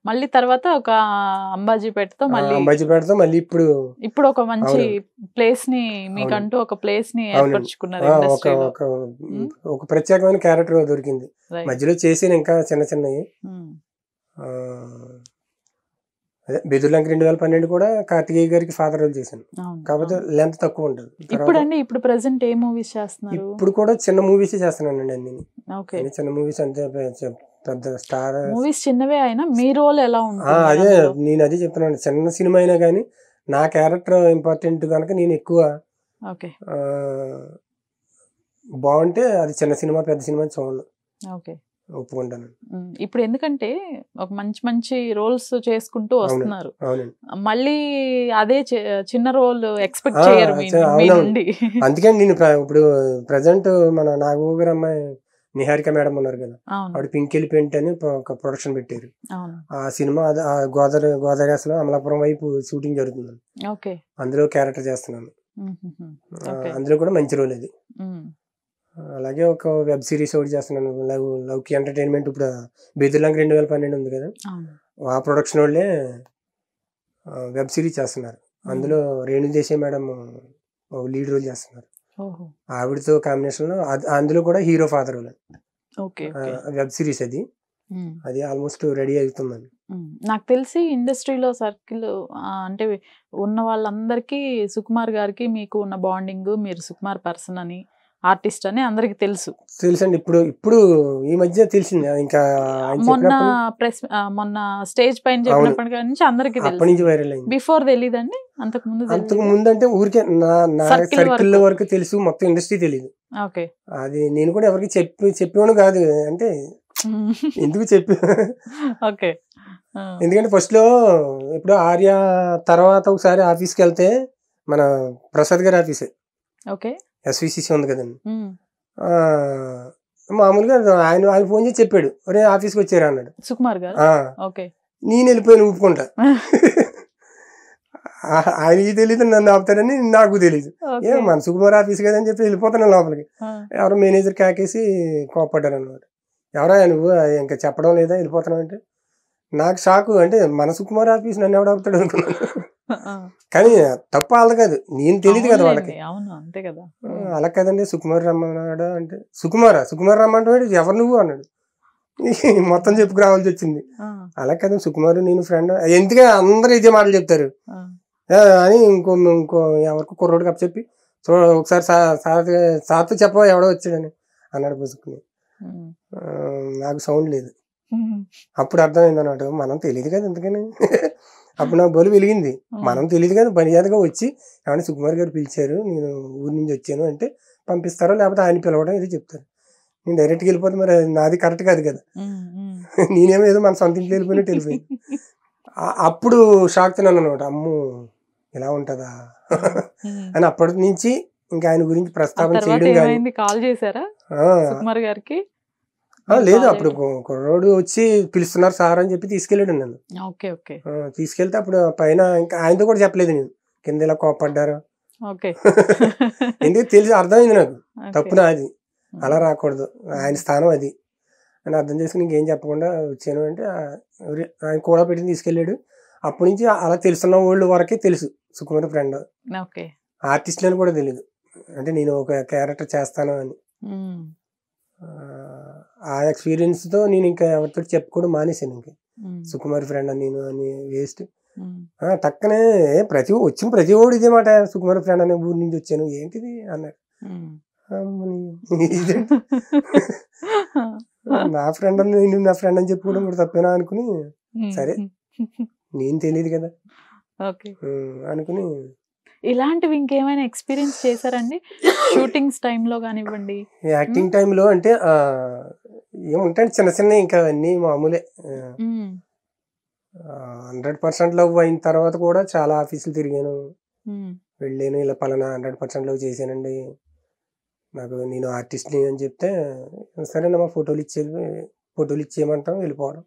మళ్ళీ తర్వాత ఒక అంబాజీపేటతో మళ్ళీ ఇప్పుడు ఒక మంచి ప్లేస్ ని మీకంటూ ఒక ప్లేస్ ని ఏర్పరచుకున్నారు. ఒక ప్రత్యేకమైన క్యారెక్టర్ దొరికింది. మధ్యలో చేసిన ఇంకా చిన్న చిన్నవి. అదే బెదుర్లంక 2012 కూడా కార్తికేయ గారికి ఫాదర్ రోల్ చేశాను. కాకపోతే లెంత్ తక్కువ ఉంటుంది. ఇప్పుడు ప్రెసెంట్ ఏ మూవీస్ చేస్తున్నారు? ఇప్పుడు కూడా చిన్న మూవీస్ చేస్తున్నానండి అన్ని. చిన్న మూవీస్ అంటే పెద్ద స్టార్ మూవీస్ చిన్నవే అయినా మీ రోల్ ఎలా ఉంటుంది? అదే నేను అదే చెప్తున్నాను, చిన్న సినిమా అయినా కానీ నా క్యారెక్టర్ ఇంపార్టెంట్ కనుక నేను ఎక్కువ బాగుంటే అది చిన్న సినిమా పెద్ద సినిమా చూడను, ఒప్పుకుంటాను. ఇప్పుడు ఎందుకంటే ఒక మంచి మంచి రోల్స్ చేసుకుంటూ వస్తున్నారు, మళ్ళీ అదే చిన్న రోల్ ఎక్స్పెక్ట్ చేయరు మీ నుండి. అందుకని నేను ఇప్పుడు ప్రెసెంట్ మన నాగబాబు గారు అమ్మాయి నిహారిక మేడం ఉన్నారు కదా, ఆవిడ పింకెళ్ళి పెయింట్ అని ఒక ప్రొడక్షన్ పెట్టారు. ఆ సినిమా గోదావరి అమలాపురం వైపు షూటింగ్ జరుగుతుంది. అందులో క్యారెక్టర్ చేస్తున్నాను. అందులో కూడా మంచి రోల్ అది. అలాగే ఒక వెబ్ సిరీస్ ఒకటి చేస్తున్నాను, లవ్కి ఎంటర్టైన్మెంట్. ఇప్పుడు బెదుర్లంక 2012 ఉంది కదా, ఆ ప్రొడక్షన్ వాళ్ళే వెబ్ సిరీస్ చేస్తున్నారు. అందులో రేణుదేశాయ్ మేడం లీడ్ రోల్ చేస్తున్నారు. ఆవిడతో కాంబినేషన్ లో అందులో కూడా hero father role web series. అది ఆల్మోస్ట్ రెడీ అవుతుందండి. నాకు తెలిసి ఇండస్ట్రీలో సర్కిల్ అంటే ఉన్న వాళ్ళందరికీ సుకుమార్ గారికి మీకు ఉన్న బాండింగ్, మీరు సుకుమార్ పర్సన్ అని, ఆర్టిస్ట్ అని అందరికి తెలుసండి. ఇప్పుడు ఈ మధ్య తెలిసింది. ఇంకా మొన్న స్టేజ్ పైన చెప్పినప్పటి నుంచి అందరికి తెలుసు. బిఫోర్ తెలీదండి? అంతకు ముందు అంటే ఊరికే సర్కిల్ వరకు తెలుసు, మొత్తం ఇండస్ట్రీ తెలియదు. అది నేను కూడా ఎవరికి చెప్పేవాడు కాదు. అంటే ఎందుకు ఎందుకంటే ఫస్ట్ లో ఇప్పుడు ఆర్య తర్వాత ఒకసారి ఆఫీస్కి వెళ్తే, మన ప్రసాద్ గారి ఆఫీసే ఎస్విసిసి ఉంది కదండి, మామూలుగా ఆయన ఫోన్ చేసి చెప్పాడు, ఒరే ఆఫీస్కి వచ్చారా అన్నాడు సుకుమార్ గారు. నేను వెళ్ళిపోయాను ఊపుకుంటా. ఆయనకి తెలియదు, నన్ను ఆపుతారని నాకు తెలియదు. మన సుకుమార్ ఆఫీస్ కదని చెప్పి వెళ్ళిపోతాను లోపలికి. ఎవరో మేనేజర్ కాకేసి కోపడ్డారు అన్నమాట. ఎవరా నువ్వు ఇంకా చెప్పడం లేదా, వెళ్ళిపోతున్నావు అంటే నాకు షాకు. అంటే మన సుకుమార్ ఆఫీస్ నన్ను ఎవడు ఆపుతాడు అనుకున్నాను. కానీ తప్ప వాళ్ళది కాదు, నేను తెలియదు కదా వాళ్ళకి. అలా కదండి, సుకుమార్ రమ్మన్నాడు అంటే సుకుమార్ రమ్మంటాడు, ఎవరు నువ్వు అన్నాడు. మొత్తం చెప్పుకు రావాల్సి వచ్చింది. అలా కదా సుకుమార్ నేను ఫ్రెండ్, ఎందుకే అందరూ ఇదే మాటలు చెప్తారు అని ఇంకో ఎవరికి కుర్రోడికి అప్పు చెప్పి ఒకసారి సార్తో చెప్పవా ఎవడో వచ్చాడని అన్నాడు పుసుకుని. నాకు సౌండ్ లేదు. అప్పుడు అర్థమైంది అన్నట్టు, మనం తెలియదు కదా ఎందుకని. అప్పుడు నాకు బలు వెలిగింది, మనం తెలియదు కదా, మర్యాదగా వచ్చి ఏమన్నా సుకుమార్ గారు పిలిచారు, నేను ఊరి నుంచి వచ్చాను అంటే పంపిస్తారో లేకపోతే ఆయన పిలవడం ఇది చెప్తారు. నేను డైరెక్ట్గా వెళ్ళిపోతే మరి నాది కరెక్ట్ కాదు కదా. నేనేమో ఏదో మన సొంత ఇంట్లో వెళ్ళిపోయినట్టు వెళ్ళిపోయింది. అప్పుడు షాక్ తిన్నాను అనమాట, అమ్ము ఇలా ఉంటుందా అని. అప్పటి నుంచి ఇంకా ఆయన గురించి ప్రస్తావన చేయడం కానీ. కాల్ చేశారా సుకుమార్ గారికి? లేదు, అప్పుడు కుర్రోడు వచ్చి పిలుస్తున్నారు సార్ అని చెప్పి తీసుకెళ్ళాడు నన్ను. తీసుకెళ్తే అప్పుడు పైన ఇంకా ఆయనతో కూడా చెప్పలేదు నేను, కింద ఇలా కోపడ్డారు. ఎందుకు తెలిసి అర్థమైంది నాకు, తప్పు నాది, అలా రాకూడదు, ఆయన స్థానం అది అని అర్థం చేసుకుని ఇంకేం చెప్పకుండా వచ్చాను. అంటే ఆయన కూడా పెట్టి తీసుకెళ్ళాడు. అప్పటి నుంచి అలా తెలుసున్న వాళ్ళు వరకే తెలుసు సుకుమార్ ఫ్రెండ్. ఆర్టిస్ట్లని కూడా తెలియదు, అంటే నేను ఒక క్యారెక్టర్ చేస్తాను అని. ఆ ఎక్స్పీరియన్స్తో నేను ఇంకా ఎవరితో చెప్పుకోవడం మానేశాను. ఇంకా సుకుమార్ ఫ్రెండ్ అని నేను అని వేస్ట్. టక్కనే వచ్చిన ప్రతి ఓడు ఇదే మాట, సుకుమార్ ఫ్రెండ్ అనే ఊరి నుంచి వచ్చాను ఏంటిది అన్నారు. నా ఫ్రెండ్ అని నేను నా ఫ్రెండ్ అని చెప్పుకోవడం కూడా తప్పేనా అనుకుని, సరే నేను తెలియదు కదా అనుకుని. ఇలాంటివి ఇంకేమైనా ఎక్స్పీరియన్స్ చేశారండి షూటింగ్స్ టైంలో కానివ్వండి? యాక్టింగ్ టైంలో అంటే ఏముంటాయి చిన్న చిన్న, ఇంకా అన్నీ మామూలే. 100% లవ్ అయిన తర్వాత కూడా చాలా ఆఫీసులు తిరిగాను, వెళ్ళాను. ఇలా పలానా 100% లవ్ చేశానండి, నాకు నేను ఆర్టిస్ట్ని అని చెప్తే సరే మా ఫోటోలు ఇచ్చేయమంటాం, వెళ్ళిపోవడం.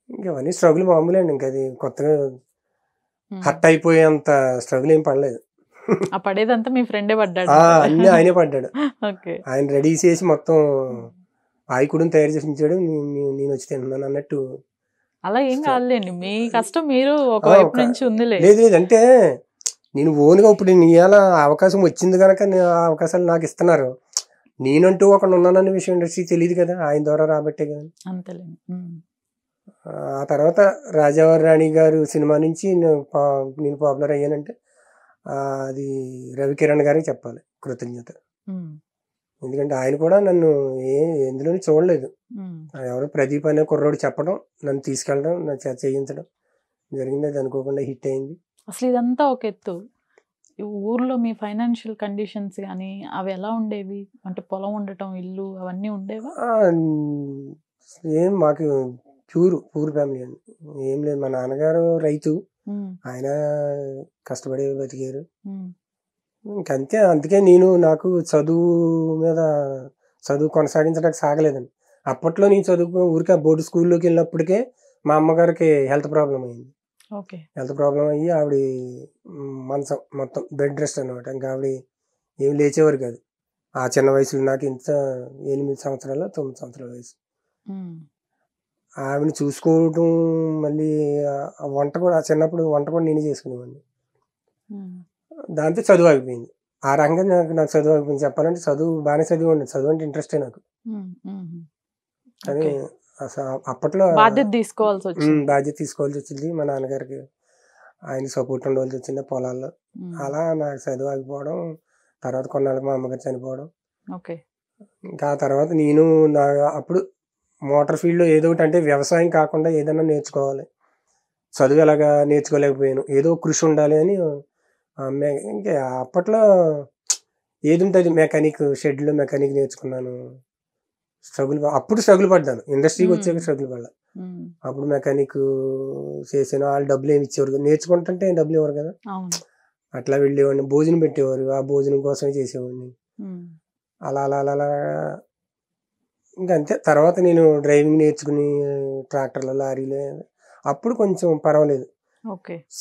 ఇంకవన్నీ స్ట్రగుల్ మామూలే అండి. ఇంకా అది కొత్తగా హట్ అయిపోయేంత స్ట్రగుల్ ఏం పడలేదు. పడేదంతా మీ ఫ్రెండే పడ్డాడు? అన్నీ ఆయనే పడ్డాడు. ఆయన రెడీ చేసి మొత్తం ఆయకుడిని తయారు చేసి ఉంచాడు, నేను వచ్చి తిన్నాను అన్నట్టు అలా ఏం కాదులేండి, మీ కష్టం మీరు ఒకవైపు నుంచి ఉందిలే. లేదు లేదు, అంటే నేను ఓన్గా ఇప్పుడు నేను ఇవాళ అవకాశం వచ్చింది కనుక ఆ అవకాశాలు నాకు ఇస్తున్నారు. నేనంటూ ఒకడు ఉన్నానన్న విషయం ఇండస్ట్రీ తెలియదు కదా, ఆయన ద్వారా రాబట్టే కదా. అంతేలేండి. ఆ తర్వాత రాజావారి రాణి గారు సినిమా నుంచి నేను పాపులర్ అయ్యానంటే అది రవికిరణ్ గారికి చెప్పాలి కృతజ్ఞత. ఎందుకంటే ఆయన కూడా నన్ను ఎందులోని చూడలేదు. ఎవరో ప్రదీప్ అనే కుర్రోడు చెప్పడం, నన్ను తీసుకెళ్ళడం, నన్ను చేయించడం జరిగింది. అది అనుకోకుండా హిట్ అయింది. అసలు ఇదంతా ఒక ఎత్తు, ఊర్లో మీ ఫైనాన్షియల్ కండిషన్స్ కానీ అవి ఎలా ఉండేవి? అంటే పొలం ఉండటం, ఇల్లు అవన్నీ ఉండేవా? ఏం మాకు పూర్ ఫ్యామిలీ అండి, ఏం లేదు. మా నాన్నగారు రైతు, ఆయన కష్టపడి బతికారు ఇంకంతే. అందుకే నాకు చదువు కొనసాగించడానికి సాగలేదండి. అప్పట్లో నేను చదువుకుని ఊరికే బోర్డు స్కూల్లోకి వెళ్ళినప్పటికే మా అమ్మగారికి హెల్త్ ప్రాబ్లం అయింది. హెల్త్ ప్రాబ్లం అయ్యి ఆవిడ మంచం మొత్తం బెడ్ రెస్ట్ అనమాట. ఇంకా ఆవిడ ఏం లేచేవారు కాదు. ఆ చిన్న వయసులో నాకు ఇంత 8 సంవత్సరాలు 9 సంవత్సరాల వయసు. ఆవిడని చూసుకోవటం, మళ్ళీ వంట కూడా చిన్నప్పుడు వంట కూడా నేనే చేసుకునేవాడిని. దాంతో చదువు ఆగిపోయింది. ఆ రంగం నాకు చదువు ఆగిపోయింది. చెప్పాలంటే చదువు బాగానే చదివండి, చదువు అంటే ఇంట్రెస్టే నాకు. కానీ అప్పట్లో బాధ్యత తీసుకోవాల్సి వచ్చింది. మా నాన్నగారికి ఆయన సపోర్ట్ ఉండవలసి వచ్చింది పొలాల్లో. అలా నాకు చదువు ఆగిపోవడం, తర్వాత కొన్నాళ్ళు మా అమ్మగారు చనిపోవడం. ఇంకా ఆ తర్వాత నేను అప్పుడు మోటార్ ఫీల్డ్లో ఏదో ఒకటి, అంటే వ్యవసాయం కాకుండా ఏదైనా నేర్చుకోవాలి. చదువు ఎలాగా నేర్చుకోలేకపోయాను, ఏదో కృషి ఉండాలి అని. ఇంకా అప్పట్లో ఏది ఉంటుంది, షెడ్లో మెకానిక్ నేర్చుకున్నాను. అప్పుడు స్ట్రగుల్ పడ్డాను, ఇండస్ట్రీకి వచ్చాక స్ట్రగుల్ పడ్డా. అప్పుడు మెకానిక్ చేసాను. వాళ్ళు డబ్బులు ఏమి ఇచ్చేవారు, నేర్చుకుంటుంటే డబ్బులు ఇవ్వరు కదా. అట్లా వెళ్ళేవాడిని, భోజనం పెట్టేవారు, ఆ భోజనం కోసమే చేసేవాడిని. అలా అలా అలా ఇంకా అంతే. తర్వాత నేను డ్రైవింగ్ నేర్చుకుని ట్రాక్టర్లు, లారీలు, అప్పుడు కొంచెం పర్వాలేదు,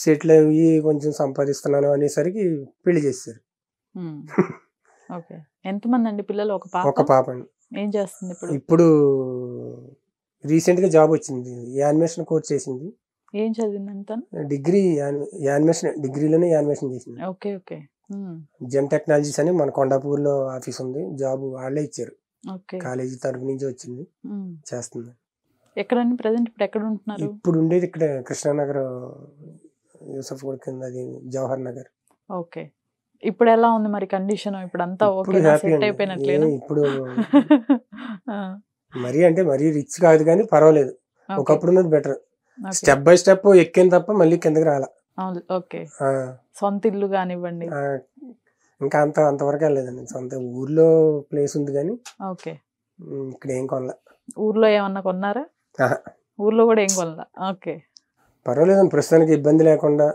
సెటిల్ అయ్యి కొంచెం సంపాదిస్తున్నాను అనేసరికి పెళ్లి చేశారు. ఎంతమంది అండి పిల్లలు? ఒక పాప అండి. ఏం చేస్తుంది ఇప్పుడు రీసెంట్ గా జాబ్ వచ్చింది, యానిమేషన్ కోర్స్ చేసింది. ఏం చదివింది? డిగ్రీ యానిమేషన్, డిగ్రీలోనే యానిమేషన్ చేసింది. జెమ్ టెక్నాలజీస్ అని మన కొండాపూర్లో ఆఫీస్ ఉంది, జాబ్ వాళ్ళే ఇచ్చారు, కాలేజీ తరఫు నుంచి వచ్చింది, చేస్తుంది. ఎక్కడండి ప్రెజెంట్? ఇప్పుడు ఎక్కడ ఉంటున్నారు? ఇప్పుడు ఉండేది ఇక్కడ కృష్ణానగర్, యూసఫ్ కూడా కింద, అది జవహర్ నగర్. ఇప్పుడు ఎలా ఉంది మరి కండిషన్? ఇప్పుడు అంతా సెట్ అయిపోయినట్లేనా? ఇప్పుడు మరీ రిచ్ కాదు కానీ పర్వాలేదు, ఒకప్పుడు ఉన్నది బెటర్. స్టెప్ బై స్టెప్ ఎక్కిన తప్ప మళ్ళీ కిందకి రాలా. సొంత ఇల్లు కానివ్వండి, ఇంకా అంతవరకు వెళ్ళలేదండి. సొంత ఊర్లో ప్లేస్ ఉంది కానీ ఇక్కడ ఏం కొనలా. ఊర్లో ఏమన్నా కొన్నారా? ఊర్లో కూడా ఏం కొనలా. పర్వాలేదండి, ప్రస్తుతానికి ఇబ్బంది లేకుండా